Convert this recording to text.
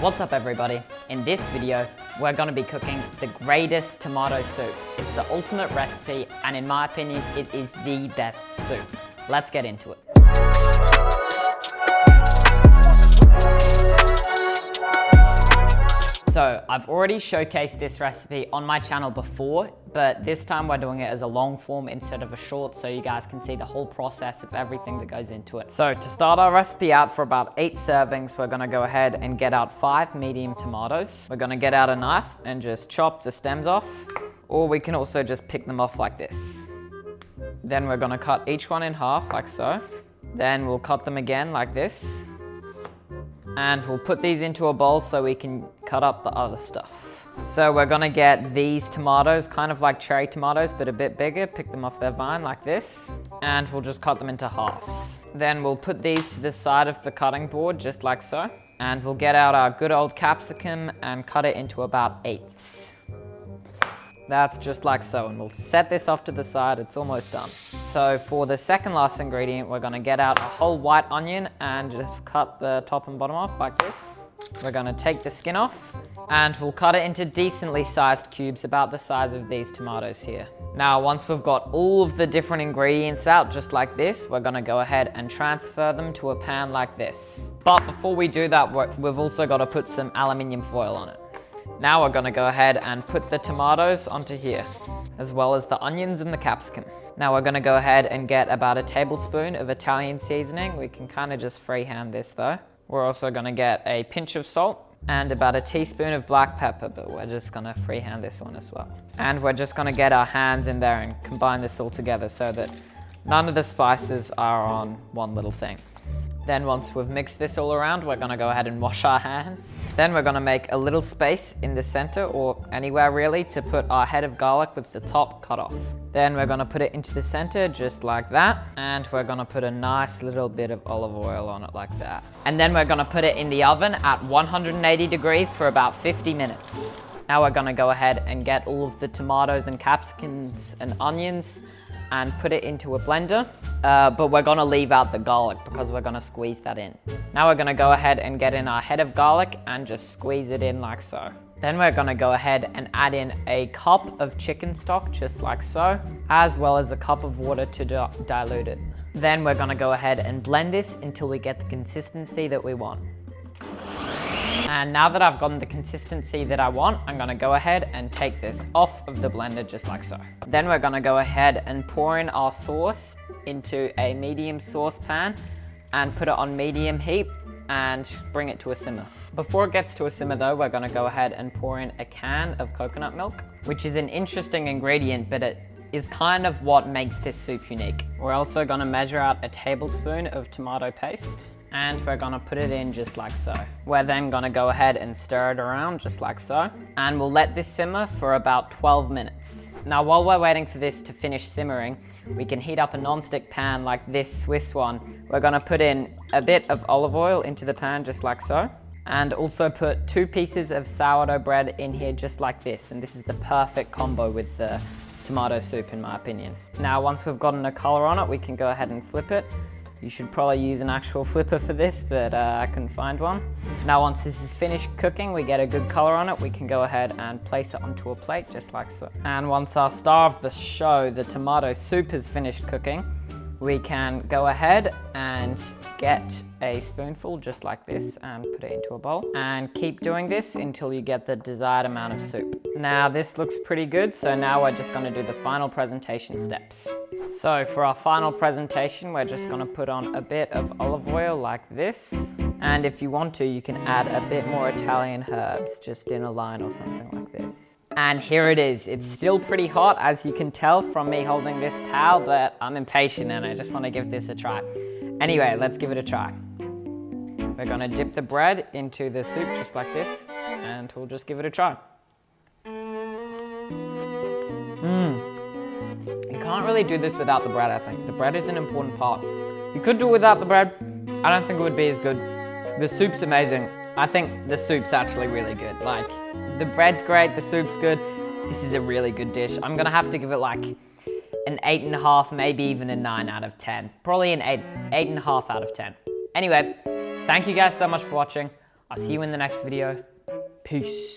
What's up everybody? In this video, we're going to be cooking the greatest tomato soup. It's the ultimate recipe and in my opinion, it is the best soup. Let's get into it. So I've already showcased this recipe on my channel before, but this time we're doing it as a long form instead of a short so you guys can see the whole process of everything that goes into it. So to start our recipe out for about 8 servings, we're gonna go ahead and get out 5 medium tomatoes. We're gonna get out a knife and just chop the stems off, or we can also just pick them off like this. Then we're gonna cut each one in half like so. Then we'll cut them again like this. And we'll put these into a bowl so we can cut up the other stuff. So we're gonna get these tomatoes, kind of like cherry tomatoes, but a bit bigger, pick them off their vine like this, and we'll just cut them into halves. Then we'll put these to the side of the cutting board, just like so. And we'll get out our good old capsicum and cut it into about 1/8. That's just like so, and we'll set this off to the side, it's almost done. So for the second last ingredient, we're gonna get out a whole white onion and just cut the top and bottom off like this. We're gonna take the skin off and we'll cut it into decently sized cubes about the size of these tomatoes here. Now, once we've got all of the different ingredients out just like this, we're gonna go ahead and transfer them to a pan like this. But before we do that, we've also gotta put some aluminium foil on it. Now we're gonna go ahead and put the tomatoes onto here, as well as the onions and the capsicum. Now we're gonna go ahead and get about a tablespoon of Italian seasoning. We can kind of just freehand this though. We're also gonna get a pinch of salt and about a teaspoon of black pepper, but we're just gonna freehand this one as well. And we're just gonna get our hands in there and combine this all together so that none of the spices are on one little thing. Then once we've mixed this all around, we're gonna go ahead and wash our hands. Then we're gonna make a little space in the center or anywhere really to put our head of garlic with the top cut off. Then we're gonna put it into the center just like that. And we're gonna put a nice little bit of olive oil on it like that. And then we're gonna put it in the oven at 180 degrees for about 50 minutes. Now we're gonna go ahead and get all of the tomatoes and capsicums and onions and put it into a blender, but we're gonna leave out the garlic because we're gonna squeeze that in. Now we're gonna go ahead and get in our head of garlic and just squeeze it in like so. Then we're gonna go ahead and add in a cup of chicken stock, just like so, as well as a cup of water to dilute it. Then we're gonna go ahead and blend this until we get the consistency that we want. And now that I've gotten the consistency that I want, I'm gonna go ahead and take this off of the blender just like so. Then we're gonna go ahead and pour in our sauce into a medium saucepan and put it on medium heat and bring it to a simmer. Before it gets to a simmer though, we're gonna go ahead and pour in a can of coconut milk, which is an interesting ingredient, but it is kind of what makes this soup unique. We're also gonna measure out a tablespoon of tomato paste and we're gonna put it in just like so. We're then gonna go ahead and stir it around just like so. And we'll let this simmer for about 12 minutes. Now while we're waiting for this to finish simmering, we can heat up a non-stick pan like this Swiss one. We're gonna put in a bit of olive oil into the pan just like so. And also put 2 pieces of sourdough bread in here just like this. And this is the perfect combo with the tomato soup in my opinion. Now once we've gotten a color on it, we can go ahead and flip it. You should probably use an actual flipper for this, but I couldn't find one. Now once this is finished cooking, we get a good color on it, we can go ahead and place it onto a plate just like so. And once our star of the show, the tomato soup, is finished cooking, we can go ahead and get a spoonful just like this and put it into a bowl. And keep doing this until you get the desired amount of soup. Now this looks pretty good, so now we're just gonna do the final presentation steps. So for our final presentation, we're just gonna put on a bit of olive oil like this. And if you want to, you can add a bit more Italian herbs, just in a line or something like this. And here it is. It's still pretty hot, as you can tell from me holding this towel, but I'm impatient and I just want to give this a try. Anyway, let's give it a try. We're gonna dip the bread into the soup just like this, and we'll just give it a try. You can't really do this without the bread, I think. The bread is an important part. You could do it without the bread. I don't think it would be as good. The soup's amazing. I think the soup's actually really good. Like, the bread's great, the soup's good. This is a really good dish. I'm gonna have to give it like an 8.5, maybe even a 9 out of 10. Probably an 8.5 out of 10. Anyway, thank you guys so much for watching. I'll see you in the next video. Peace.